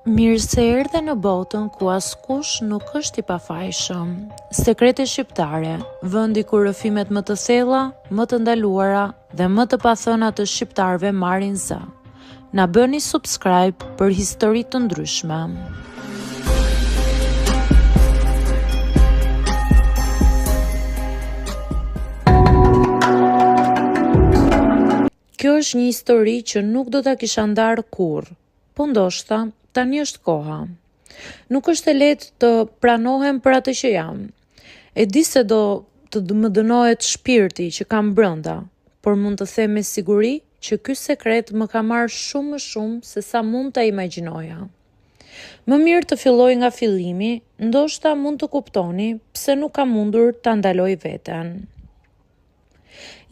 Mirë se erdhe në botën ku askush nuk është i pafajshëm. Sekrete shqiptare, vendi ku rrëfimet më të thella, më të ndaluara dhe më të pathëna të shqiptarëve marrin zë. Na bëni subscribe për histori të ndryshme. Kjo është një histori që nuk do ta kisha ndarë kurrë, po ndoshta tani është koha. Nuk është e lehtë të pranohem për atë që jam. E di se do të më dënohet shpirti që kam brenda, por mund të them me siguri që ky sekret më ka marrë shumë më shumë se sa mund ta imagjinoja. Më mirë të filloj nga fillimi, ndoshta mund të kuptoni pse nuk kam mundur ta ndaloj veten.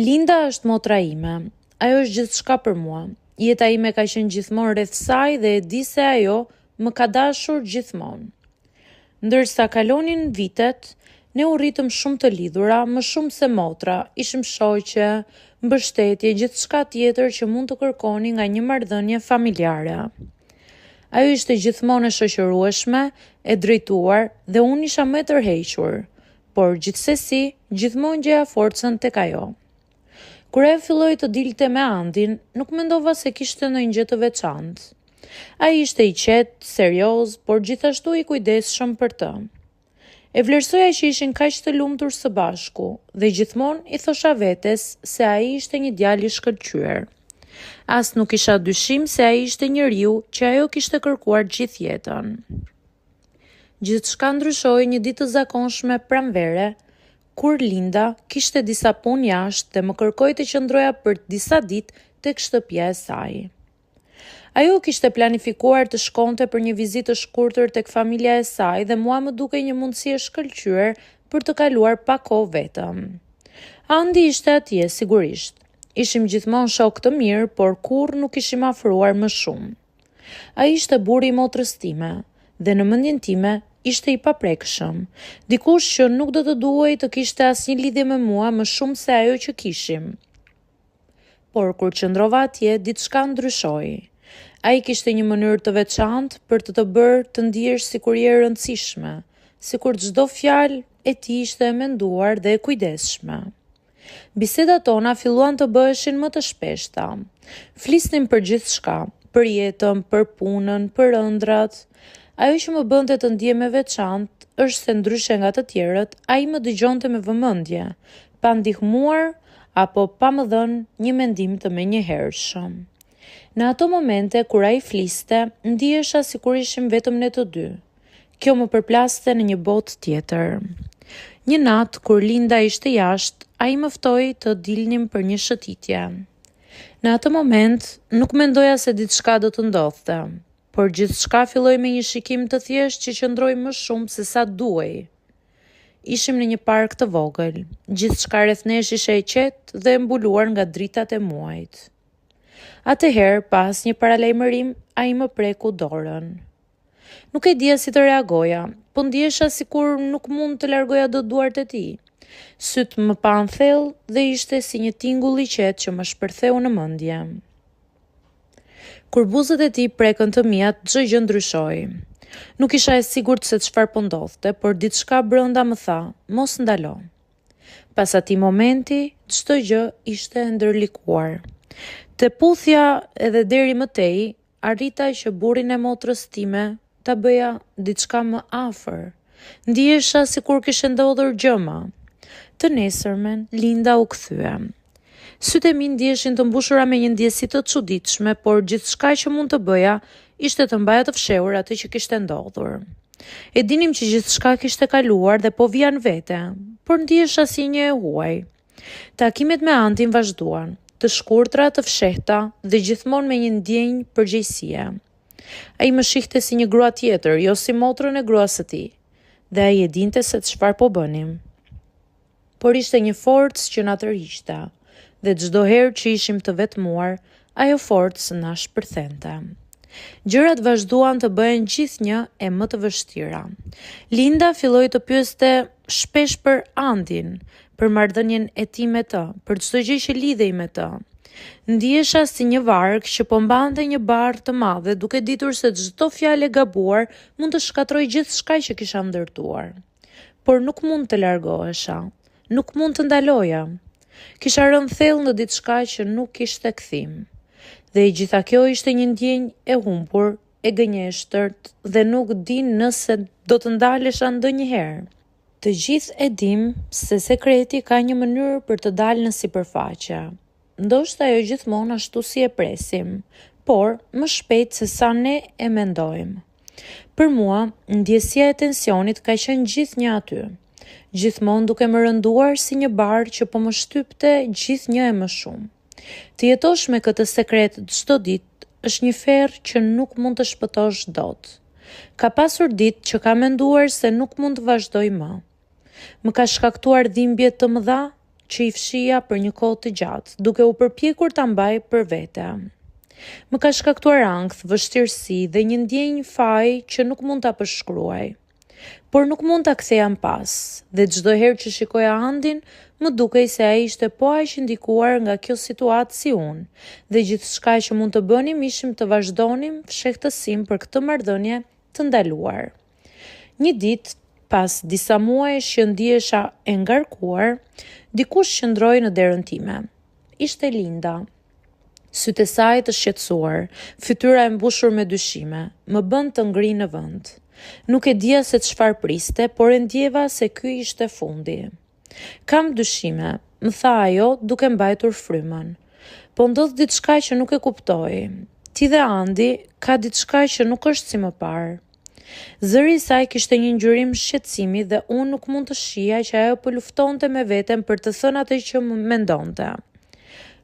Linda është motra ime. Ajo është gjithçka për mua. Jeta ime ka qenë gjithmonë rreth saj dhe e di se ajo më ka dashur gjithmonë. Ndërsa kalonin vitet, ne u rritëm shumë të lidhura, më shumë se motra, ishim shoqe, mbështetje, gjithçka tjetër që mund të kërkoni nga një marrëdhënie familjare. Ajo ishte gjithmonë e shoqërueshme, e drejtuar dhe unë isha më e tërhequr, por gjithsesi, gjithmonë gjeja forcën tek ajo. Kur e filloi të dilte me Andin, nuk mendova se kishte ndonjë gjë të veçantë. Ai ishte i qetë, serioz, por gjithashtu i kujdesshëm për të. E vlerësoja që ishin kaq të lumtur së bashku dhe gjithmonë i thosha vetes se ai ishte një djalë i shkëlqyer. As nuk kisha dyshim se ai ishte njeriu që ajo kishte kërkuar gjithë jetën. Gjithçka ndryshoi një ditë të zakonshme pranvere, kur Linda kishte disa punë jashtë dhe më kërkoi të qëndroja për disa ditë tek shtëpia e saj. Ajo kishte planifikuar të shkonte për një vizitë të shkurtër tek familja e saj dhe mua më dukej një mundësi e shkëlqyer për të kaluar pak kohë vetëm. Andi ishte atje sigurisht. Ishim gjithmonë shok të mirë, por kurrë nuk ishim afruar më shumë. Ai ishte burri i motrës time dhe në mendjen time ishte i paprekshëm, dikush që nuk do të duhej të kishte asnjë lidhje me mua më shumë se ajo që kishim. Por kur qëndrova atje, diçka ndryshoi. Ai kishte një mënyrë të veçantë për të bërë të ndihesh sikur je e rëndësishme, sikur çdo fjalë e tij ishte e menduar dhe e kujdesshme. Bisedat tona filluan të bëheshin më të shpeshta. Flisnim për gjithçka, për jetën, për punën, për ëndrat. Ajo që më bënte të ndihem e veçantë është se ndryshe nga të tjerët, ai më dëgjonte me vëmendje, pa ndihmuar apo pa më dhënë një mendim të menjëhershëm. Në ato momente kur ai fliste, ndihesha sikur ishim vetëm ne të dy. Kjo më përplaste në një botë tjetër. Një natë kur Linda ishte jashtë, ai më ftoi të dilnim për një shëtitje. Në atë moment nuk mendoja se diçka do të ndodhte, por gjithçka filloi me një shikim të thjeshtë që qëndroi më shumë se sa duhej. Ishim në një park të vogël, gjithçka rreth nesh ishte e qetë dhe e mbuluar nga dritat e muajit. Atëherë, pas një paralajmërim, ai më preku dorën. Nuk e dija si të reagoja, po ndihesha sikur nuk mund të largoja dot duart e tij. Syt më pan thellë dhe ishte si një tingull i qetë që më shpërtheu në mendje. Kur buzët e tij prekën të mia, çdo gjë ndryshoi. Nuk isha e sigurt se çfarë po ndodhte, por diçka brenda më tha, mos ndalo. Pas atij momenti, çdo gjë ishte ndërlikuar. Te puthja edhe deri më tej, arrita që burrin e motrës time ta bëja diçka më afër. Ndihesha sikur kishte ndodhur gjëma. Të nesërmen, Linda u kthye. Sytë e mi ndiheshin të mbushura me një ndjesi të çuditshme, por gjithçka që mund të bëja ishte të mbaja të fshehur atë që kishte ndodhur. E dinim që gjithçka kishte kaluar dhe po vija në vete, por ndihesha si një e huaj. Takimet me Antin vazhduan, të shkurtra, të fshehta dhe gjithmonë me një ndjenjë përgjegjësie. Ai më shihte si një grua tjetër, jo si motrën e gruas së tij, dhe ai e dinte se çfarë po bënim. Por ishte një forcë që na tërhiqte. Dhe çdo herë që ishim të vetmuar, ajo forcë na shpërthente. Gjërat vazhduan të bëhen gjithnjë e më të vështira. Linda filloi të pyeste shpesh për Andin, për marrëdhënien e tij me të, për çdo gjë që lidhej me të. Ndihesha si një varg që po mbante një barë të madhe, duke ditur se çdo fjalë e gabuar mund të shkatroj gjithçka që kisha ndërtuar. Por nuk mund të largohesha, nuk mund të ndaloja. Kisha rënë thellë në diçka që nuk kishte kthim. Dhe i gjitha kjo ishte një ndjenjë e humbur, e gënjeshtërt dhe nuk din nëse do të ndalesha ndonjëherë. Të gjithë e dim se sekreti ka një mënyrë për të dalë në sipërfaqe. Ndoshta ajo gjithmonë ashtu si e presim, por më shpejt se sa ne e mendojmë. Për mua, ndjesia e tensionit ka qenë gjithnjë aty, gjithmonë duke më rënduar si një barë që po më shtypte gjithnjë e më shumë. Të jetosh me këtë sekret çdo ditë është një ferr që nuk mund të shpëtosh dot. Ka pasur ditë që ka menduar se nuk mund të vazhdoj më. Më ka shkaktuar dhimbje të mëdha që i fshija për një kohë të gjatë, duke u përpjekur ta mbaj për vete. Më ka shkaktuar ankth, vështirësi dhe një ndjenjë faji që nuk mund ta përshkruaj. Por nuk mund ta ktheja pas, dhe çdo herë që shikoja Andin, më dukej se ai ishte po aq i ndikuar nga kjo situatë si unë, dhe gjithçka që mund të bënim ishim të vazhdonim fshehtësim për këtë marrëdhënie të ndaluar. Një ditë, pas disa muajsh që ndihesha e ngarkuar, dikush qëndroi në derën time. Ishte Linda. Sytë e saj të shqetësuar, fytyra e mbushur me dyshime, më bën të ngri në vend. Nuk e dija se çfarë priste, por e ndjeva se ky ishte fundi. Kam dyshime, më tha ajo duke mbajtur frymën. Po ndodh diçka që nuk e kuptoj. Ti dhe Andi ka diçka që nuk është si më parë. Zëri i saj kishte një ngjyrim shqetësimi dhe unë nuk mund të shija që ajo po luftonte me veten për të thënë atë që mendonte.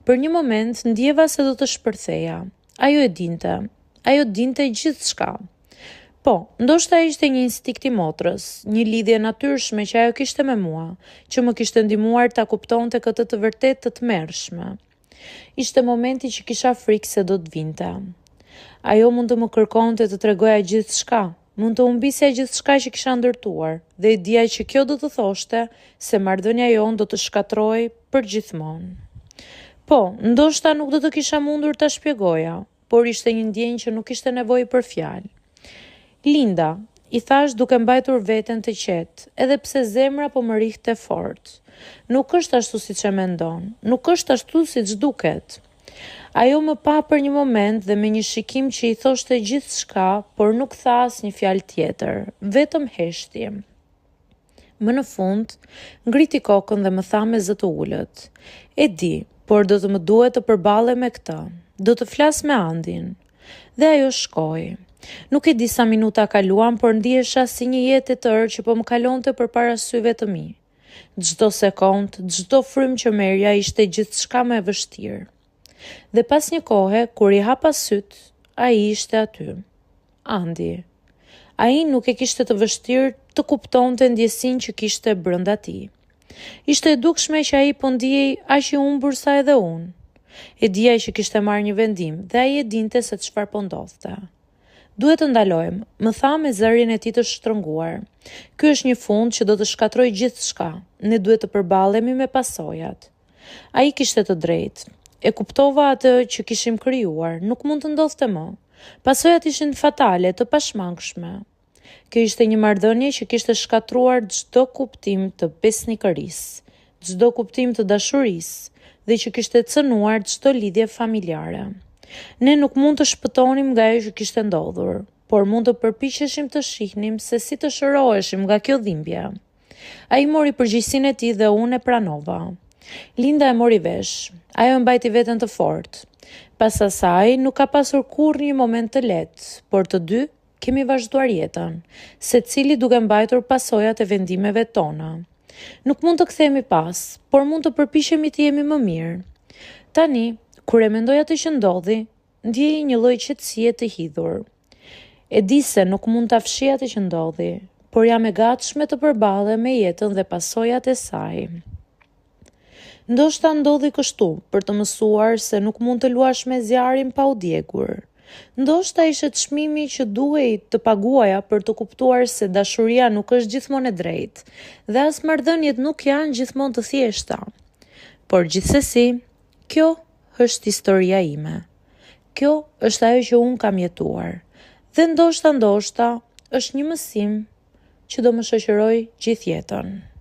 Për një moment ndjeva se do të shpërtheja. Ajo dinte gjithçka. Po, ndoshta ishte një instinkt i motrës, një lidhje natyrshme që ajo kishte me mua, që më kishte ndihmuar ta kuptonte këtë të vërtetë të tmerrshme. Ishte momenti që kisha frikë se do të vinte. Ajo mund të më kërkonte të tregoja gjithçka, mund të humbisja gjithçka që kisha ndërtuar, dhe i dija që kjo do të thoshte se marrëdhënia jonë do të shkatrojë përgjithmonë. Po, ndoshta nuk do të kisha mundur ta shpjegoja, por ishte një ndjenjë që nuk kishte nevojë për fjalë. Linda, i thash duke mbajtur veten të qetë, edhe pse zemra po më rrihte fort. Nuk është ashtu siç e mendon, nuk është ashtu siç duket. Ajo më pa për një moment dhe me një shikim që i thoshte gjithçka, por nuk tha asnjë fjalë tjetër, vetëm heshtje. Më në fund, ngriti kokën dhe më tha me zë të ulët. E di, por do të më duhet të përballem me këtë. Do të flas me Andin. Dhe ajo shkoi. Nuk e di sa minuta kaluan, por ndihesha si një jetë e tërë që po më kalonte përpara syve të mi. Çdo sekond, çdo frymë që merja ishte gjithçka më e vështirë. Dhe pas një kohe, kur i hapa syt, ai ishte aty. Andi. Ai nuk e kishte të vështirë të kuptonte ndjesinë që kishte brenda tij. Ishte e dukshme që ai po ndihej aq i humbur sa edhe unë. E dija që kishte marrë një vendim dhe ai e dinte se çfarë po ndodhte. Duhet të ndalojmë, më tha me zërin e tij të shtrënguar. Ky është një fund që do të shkatrojë gjithçka. Ne duhet të përballemi me pasojat. Ai kishte të drejtë. E kuptova atë që kishim krijuar, nuk mund të ndodhte më. Pasojat ishin fatale, të pashmangshme. Kjo ishte një marrëdhënie që kishte shkatruar çdo kuptim të besnikërisë, çdo kuptim të dashurisë dhe që kishte cënuar çdo lidhje familjare. Ne nuk mund të shpëtonim nga ajo që kishte ndodhur, por mund të përpiqeshim të shihnim se si të shëroheshim nga kjo dhimbje. Ai mori përgjegjësinë e tij dhe unë e pranova. Linda e mori vesh. Ajo mbajti veten të fortë. Pas asaj nuk ka pasur kurrë një moment të lehtë, por të dy kemi vazhduar jetën, secili duke mbajtur pasojat e vendimeve tona. Nuk mund të kthehemi pas, por mund të përpiqemi të jemi më mirë. Tani, kur e mendoj atë që ndodhi, ndjej një lloj qetësie të hidhur. E di se nuk mund ta fshij atë që ndodhi, por jam e gatshme të përballem me jetën dhe pasojat e saj. Ndoshta ndodhi kështu për të mësuar se nuk mund të luash me zjarin pa u djegur. Ndoshta ishte çmimi që duhej të paguaja për të kuptuar se dashuria nuk është gjithmonë e drejtë dhe as marrëdhëniet nuk janë gjithmonë të thjeshta. Por gjithsesi, kjo është historia ime. Kjo është ajo që unë kam jetuar. Dhe ndoshta është një mësim që do më shoqëroj gjithë jetën.